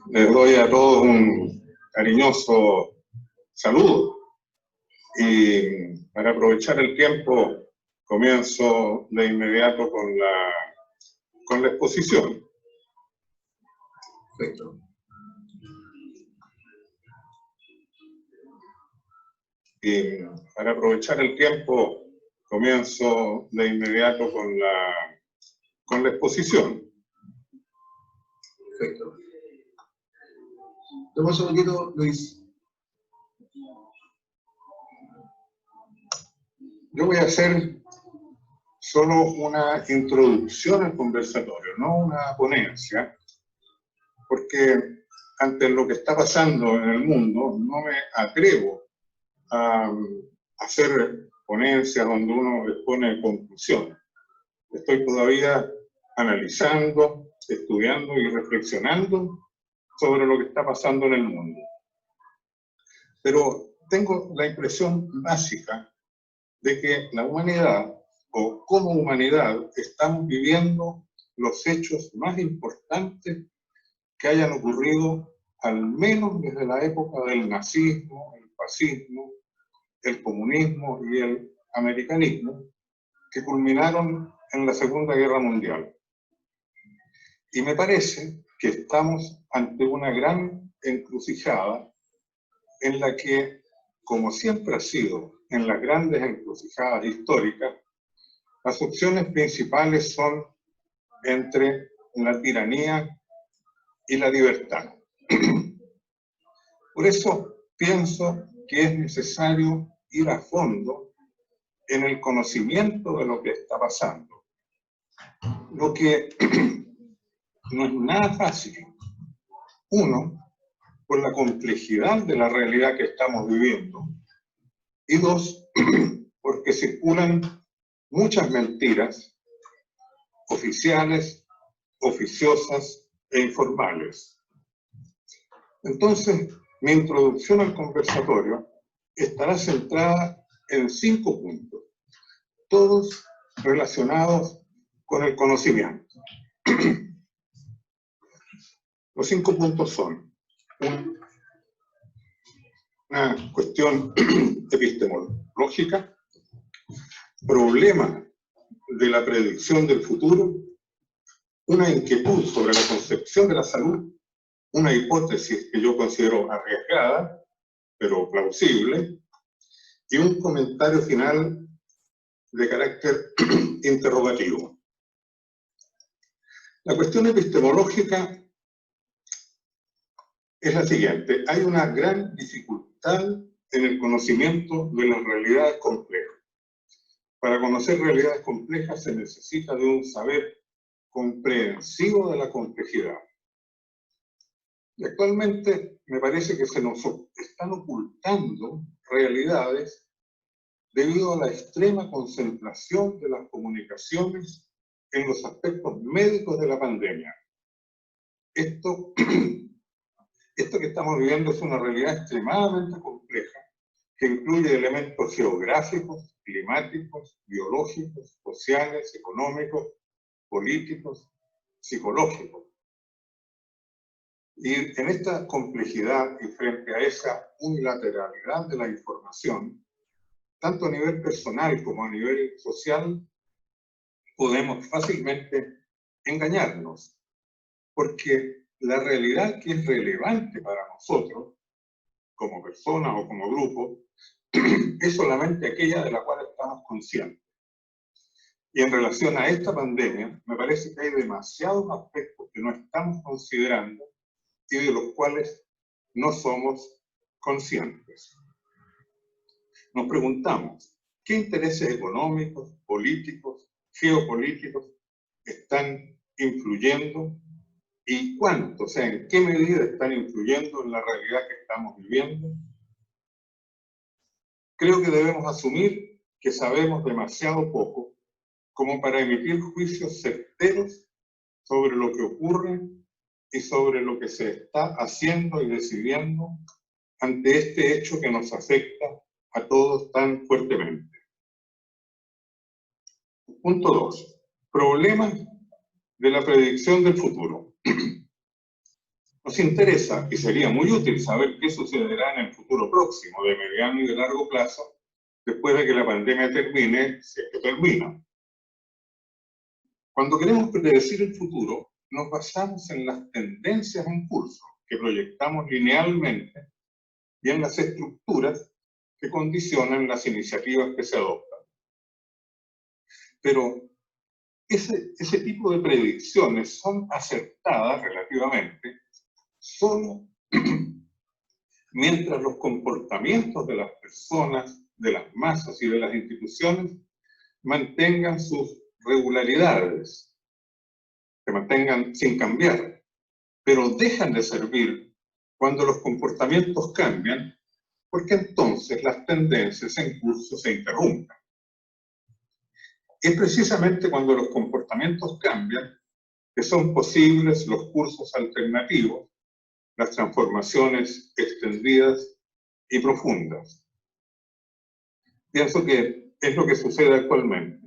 Les doy a todos un cariñoso saludo y para aprovechar el tiempo comienzo de inmediato con la exposición. Perfecto. Y para aprovechar el tiempo comienzo de inmediato con la exposición. Perfecto. Toma un segundito, Luis. Yo voy a hacer solo una introducción al conversatorio, no una ponencia, porque ante lo que está pasando en el mundo no me atrevo a hacer ponencias donde uno expone conclusiones. Estoy todavía analizando, estudiando y reflexionando sobre lo que está pasando en el mundo. Pero tengo la impresión básica de que la humanidad, o como humanidad, estamos viviendo los hechos más importantes que hayan ocurrido al menos desde la época del nazismo, el fascismo, el comunismo y el americanismo, que culminaron en la Segunda Guerra Mundial. Y me parece que estamos ante una gran encrucijada en la que, como siempre ha sido en las grandes encrucijadas históricas, las opciones principales son entre la tiranía y la libertad. Por eso pienso que es necesario ir a fondo en el conocimiento de lo que está pasando. Lo que no es nada fácil. Uno, por la complejidad de la realidad que estamos viviendo. Y dos, porque circulan muchas mentiras oficiales, oficiosas e informales. Entonces, mi introducción al conversatorio estará centrada en 5 puntos, todos relacionados con el conocimiento. Los 5 puntos son una cuestión epistemológica, problema de la predicción del futuro, una inquietud sobre la concepción de la salud, una hipótesis que yo considero arriesgada, pero plausible, y un comentario final de carácter interrogativo. La cuestión epistemológica es la siguiente: hay una gran dificultad en el conocimiento de las realidades complejas. Para conocer realidades complejas se necesita de un saber comprensivo de la complejidad. Y actualmente me parece que se nos están ocultando realidades debido a la extrema concentración de las comunicaciones en los aspectos médicos de la pandemia. Esto que estamos viviendo es una realidad extremadamente compleja que incluye elementos geográficos, climáticos, biológicos, sociales, económicos, políticos, psicológicos. Y en esta complejidad y frente a esa unilateralidad de la información, tanto a nivel personal como a nivel social, podemos fácilmente engañarnos, porque la realidad que es relevante para nosotros, como personas o como grupo, es solamente aquella de la cual estamos conscientes. Y en relación a esta pandemia, me parece que hay demasiados aspectos que no estamos considerando y de los cuales no somos conscientes. Nos preguntamos, ¿qué intereses económicos, políticos, geopolíticos están influyendo y cuánto, o sea, en qué medida están influyendo en la realidad que estamos viviendo? Creo que debemos asumir que sabemos demasiado poco como para emitir juicios certeros sobre lo que ocurre y sobre lo que se está haciendo y decidiendo ante este hecho que nos afecta a todos tan fuertemente. Punto 2. Problemas de la predicción del futuro. Nos interesa y sería muy útil saber qué sucederá en el futuro próximo, de mediano y de largo plazo, después de que la pandemia termine, si es que termina. Cuando queremos predecir el futuro, nos basamos en las tendencias en curso que proyectamos linealmente y en las estructuras que condicionan las iniciativas que se adoptan. Pero ese tipo de predicciones son acertadas relativamente solo mientras los comportamientos de las personas, de las masas y de las instituciones mantengan sus regularidades, se mantengan sin cambiar, pero dejan de servir cuando los comportamientos cambian, porque entonces las tendencias en curso se interrumpen. Es precisamente cuando los comportamientos cambian que son posibles los cursos alternativos, las transformaciones extendidas y profundas. Pienso que es lo que sucede actualmente.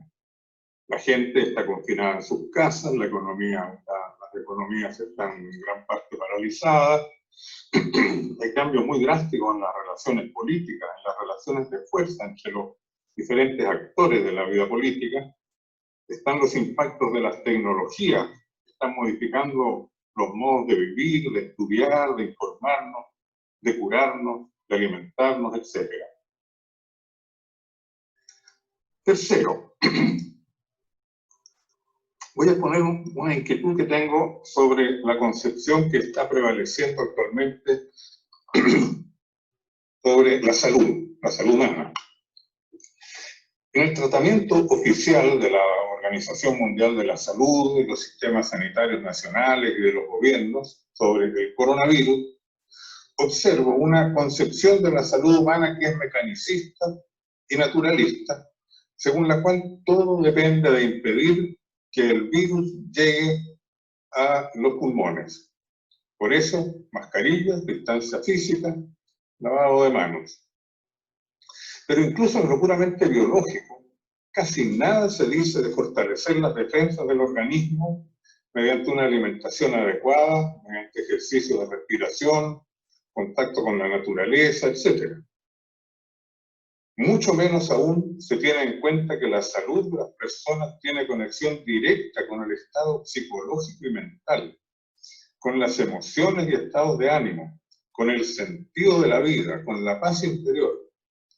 La gente está confinada en sus casas, las economías están en gran parte paralizadas, hay cambios muy drásticos en las relaciones políticas, en las relaciones de fuerza entre los diferentes actores de la vida política. Están los impactos de las tecnologías, que están modificando los modos de vivir, de estudiar, de informarnos, de curarnos, de alimentarnos, etc. Tercero, voy a poner una inquietud que tengo sobre la concepción que está prevaleciendo actualmente sobre la salud humana. En el tratamiento oficial de la Organización Mundial de la Salud, de los sistemas sanitarios nacionales y de los gobiernos sobre el coronavirus, observo una concepción de la salud humana que es mecanicista y naturalista, según la cual todo depende de impedir que el virus llegue a los pulmones. Por eso, mascarillas, distancia física, lavado de manos. Pero incluso en lo puramente biológico, casi nada se dice de fortalecer las defensas del organismo mediante una alimentación adecuada, mediante ejercicio de respiración, contacto con la naturaleza, etc. Mucho menos aún se tiene en cuenta que la salud de las personas tiene conexión directa con el estado psicológico y mental, con las emociones y estados de ánimo, con el sentido de la vida, con la paz interior.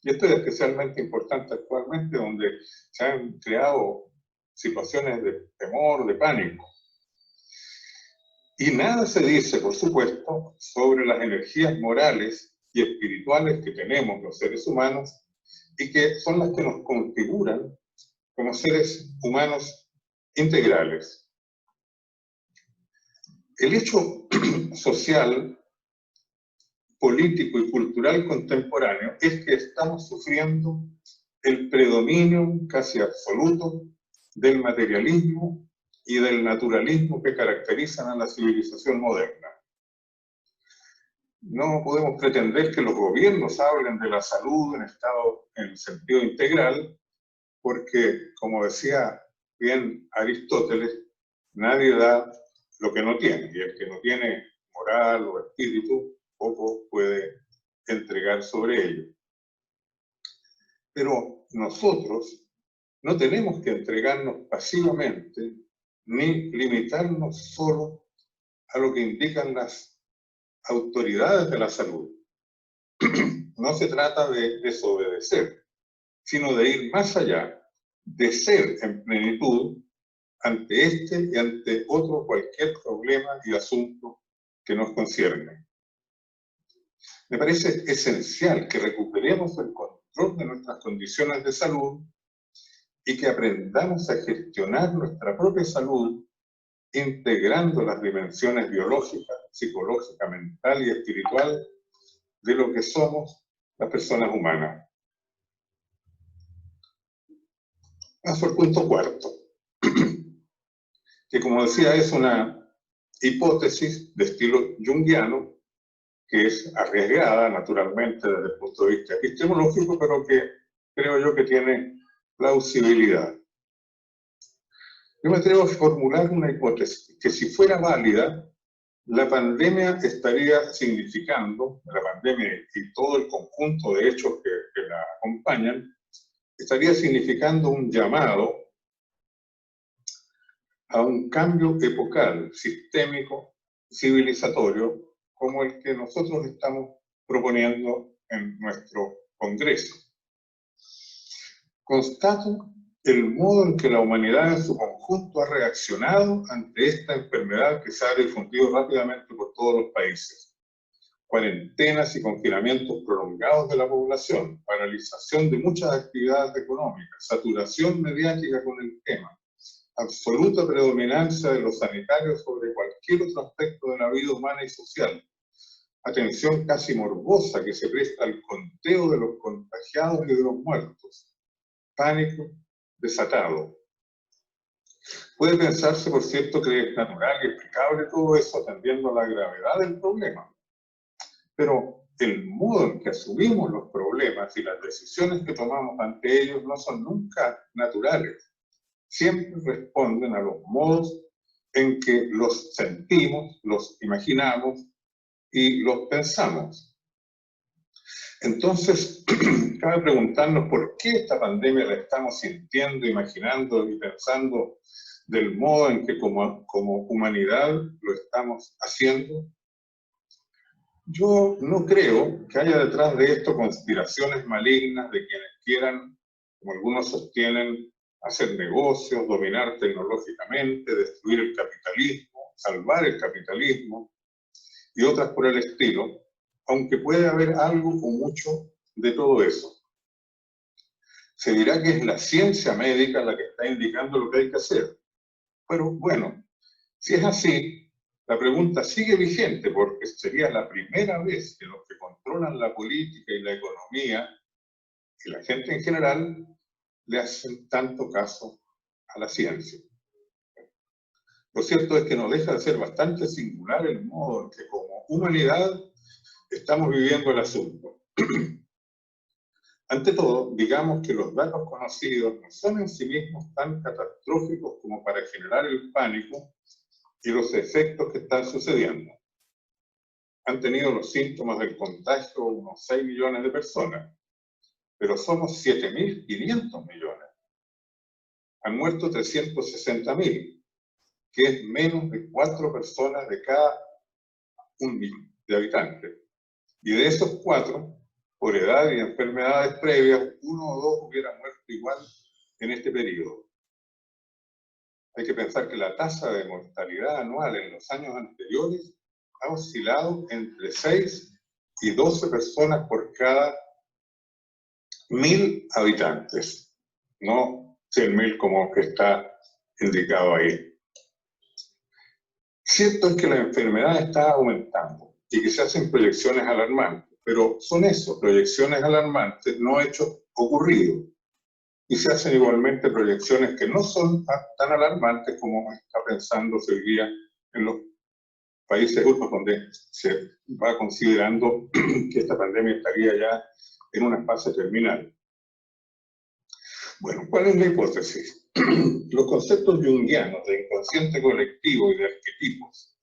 Y esto es especialmente importante actualmente, donde se han creado situaciones de temor, de pánico. Y nada se dice, por supuesto, sobre las energías morales y espirituales que tenemos los seres humanos y que son las que nos configuran como seres humanos integrales. El hecho social, político y cultural contemporáneo es que estamos sufriendo el predominio casi absoluto del materialismo y del naturalismo que caracterizan a la civilización moderna. No podemos pretender que los gobiernos hablen de la salud en sentido integral, porque, como decía bien Aristóteles, nadie da lo que no tiene, y el que no tiene moral o espíritu, poco puede entregar sobre ello. Pero nosotros no tenemos que entregarnos pasivamente ni limitarnos solo a lo que indican las autoridades de la salud. No se trata de desobedecer, sino de ir más allá, de ser en plenitud ante este y ante otro cualquier problema y asunto que nos concierne. Me parece esencial que recuperemos el control de nuestras condiciones de salud y que aprendamos a gestionar nuestra propia salud integrando las dimensiones biológica, psicológica, mental y espiritual de lo que somos las personas humanas. Paso al punto cuarto, que como decía es una hipótesis de estilo junguiano, que es arriesgada naturalmente desde el punto de vista epistemológico, pero que creo yo que tiene plausibilidad. Yo me atrevo a formular una hipótesis que, si fuera válida, la pandemia estaría significando, la pandemia y todo el conjunto de hechos que la acompañan, estaría significando un llamado a un cambio epocal, sistémico, civilizatorio, como el que nosotros estamos proponiendo en nuestro Congreso. Constato el modo en que la humanidad en su conjunto ha reaccionado ante esta enfermedad que se ha difundido rápidamente por todos los países. Cuarentenas y confinamientos prolongados de la población, paralización de muchas actividades económicas, saturación mediática con el tema, absoluta predominancia de los sanitarios sobre cualquier otro aspecto de la vida humana y social, atención casi morbosa que se presta al conteo de los contagiados y de los muertos, pánico desatado. Puede pensarse, por cierto, que es natural y explicable todo eso atendiendo a la gravedad del problema. Pero el modo en que asumimos los problemas y las decisiones que tomamos ante ellos no son nunca naturales. Siempre responden a los modos en que los sentimos, los imaginamos y los pensamos. Entonces, cabe preguntarnos por qué esta pandemia la estamos sintiendo, imaginando y pensando del modo en que como humanidad lo estamos haciendo. Yo no creo que haya detrás de esto conspiraciones malignas de quienes quieran, como algunos sostienen, hacer negocios, dominar tecnológicamente, destruir el capitalismo, salvar el capitalismo y otras por el estilo, aunque puede haber algo o mucho de todo eso. Se dirá que es la ciencia médica la que está indicando lo que hay que hacer. Pero bueno, si es así, la pregunta sigue vigente porque sería la primera vez que los que controlan la política y la economía y la gente en general le hacen tanto caso a la ciencia. Lo cierto es que no deja de ser bastante singular el modo en que como humanidad estamos viviendo el asunto. Ante todo, digamos que los datos conocidos no son en sí mismos tan catastróficos como para generar el pánico y los efectos que están sucediendo. Han tenido los síntomas del contagio unos 6 millones de personas, pero somos 7.500 millones. Han muerto 360.000, que es menos de 4 personas de cada 1 millón de habitantes. Y de esos 4, por edad y enfermedades previas, 1 o 2 hubieran muerto igual en este periodo. Hay que pensar que la tasa de mortalidad anual en los años anteriores ha oscilado entre 6 y 12 personas por cada 1.000 habitantes, no 100.000 como que está indicado ahí. Cierto es que la enfermedad está aumentando y que se hacen proyecciones alarmantes, pero son eso, proyecciones alarmantes, no hechos ocurridos. Y se hacen igualmente proyecciones que no son tan alarmantes como está pensándose hoy día en los países europeos, donde se va considerando que esta pandemia estaría ya en una fase terminal. Bueno, ¿cuál es la hipótesis? Los conceptos junguianos de inconsciente colectivo y de arquetipos,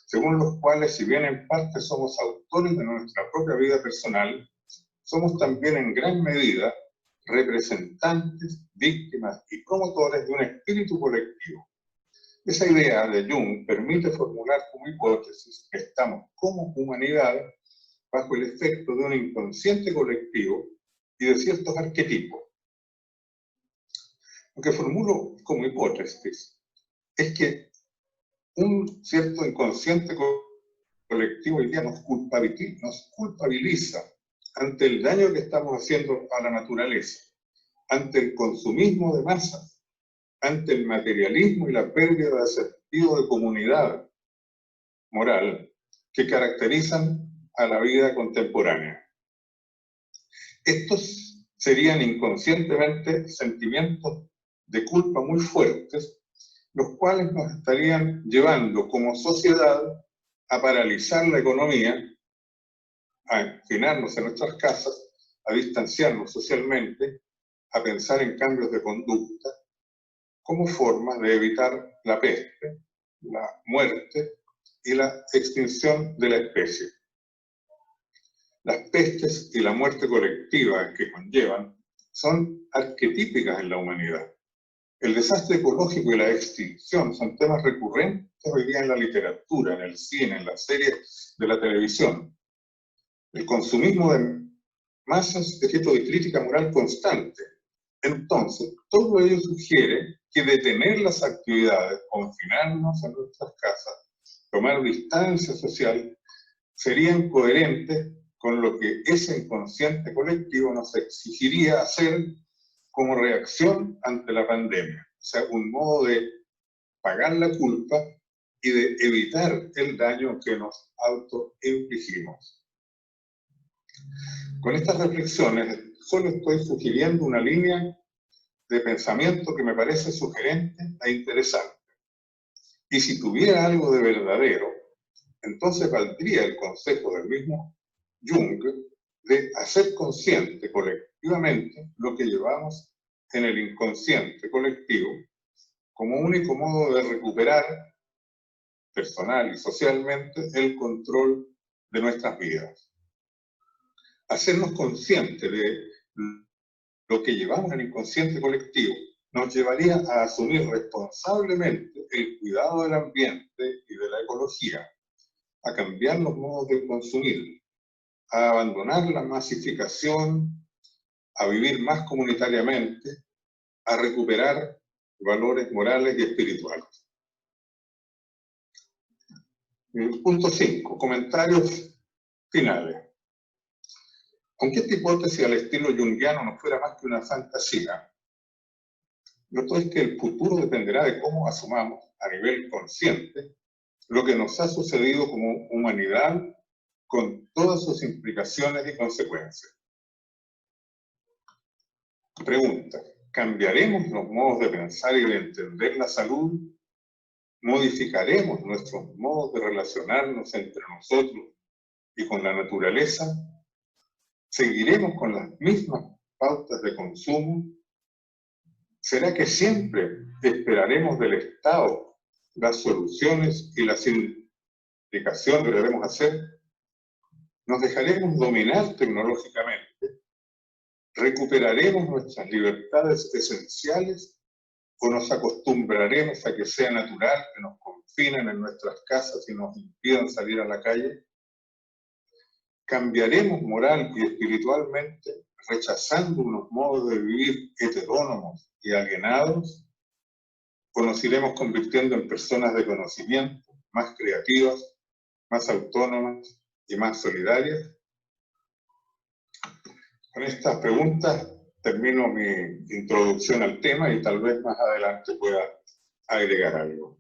según los cuales, si bien en parte somos autores de nuestra propia vida personal, somos también en gran medida representantes, víctimas y promotores de un espíritu colectivo. Esa idea de Jung permite formular como hipótesis que estamos como humanidad bajo el efecto de un inconsciente colectivo y de ciertos arquetipos. Lo que formulo como hipótesis es que un cierto inconsciente colectivo hoy día nos culpabiliza ante el daño que estamos haciendo a la naturaleza, ante el consumismo de masas, ante el materialismo y la pérdida de sentido de comunidad moral que caracterizan a la vida contemporánea. Estos serían inconscientemente sentimientos de culpa muy fuertes, los cuales nos estarían llevando como sociedad a paralizar la economía, a enfinarnos en nuestras casas, a distanciarnos socialmente, a pensar en cambios de conducta, como formas de evitar la peste, la muerte y la extinción de la especie. Las pestes y la muerte colectiva que conllevan son arquetípicas en la humanidad. El desastre ecológico y la extinción son temas recurrentes hoy día en la literatura, en el cine, en las series de la televisión. El consumismo de masas es objeto de crítica moral constante. Entonces, todo ello sugiere que detener las actividades, confinarnos en nuestras casas, tomar distancia social, serían coherentes con lo que ese inconsciente colectivo nos exigiría hacer como reacción ante la pandemia. O sea, un modo de pagar la culpa y de evitar el daño que nos autoinfligimos. Con estas reflexiones solo estoy sugiriendo una línea de pensamiento que me parece sugerente e interesante. Y si tuviera algo de verdadero, entonces valdría el consejo del mismo Jung de hacer consciente colectivamente lo que llevamos en el inconsciente colectivo como único modo de recuperar personal y socialmente el control de nuestras vidas. Hacernos conscientes de lo que llevamos en el inconsciente colectivo nos llevaría a asumir responsablemente el cuidado del ambiente y de la ecología, a cambiar los modos de consumir, a abandonar la masificación, a vivir más comunitariamente, a recuperar valores morales y espirituales. Punto 5. Comentarios finales. Aunque esta hipótesis al estilo junguiano no fuera más que una fantasía, lo cierto es que el futuro dependerá de cómo asumamos a nivel consciente lo que nos ha sucedido como humanidad con todas sus implicaciones y consecuencias. Pregunta: ¿cambiaremos los modos de pensar y de entender la salud? ¿Modificaremos nuestros modos de relacionarnos entre nosotros y con la naturaleza? ¿Seguiremos con las mismas pautas de consumo? ¿Será que siempre esperaremos del Estado las soluciones y las indicaciones que debemos hacer? ¿Nos dejaremos dominar tecnológicamente? ¿Recuperaremos nuestras libertades esenciales o nos acostumbraremos a que sea natural que nos confinen en nuestras casas y nos impidan salir a la calle? ¿Cambiaremos moral y espiritualmente rechazando unos modos de vivir heterónomos y alienados? ¿O nos iremos convirtiendo en personas de conocimiento, más creativas, más autónomas y más solidarias? Con estas preguntas termino mi introducción al tema y tal vez más adelante pueda agregar algo.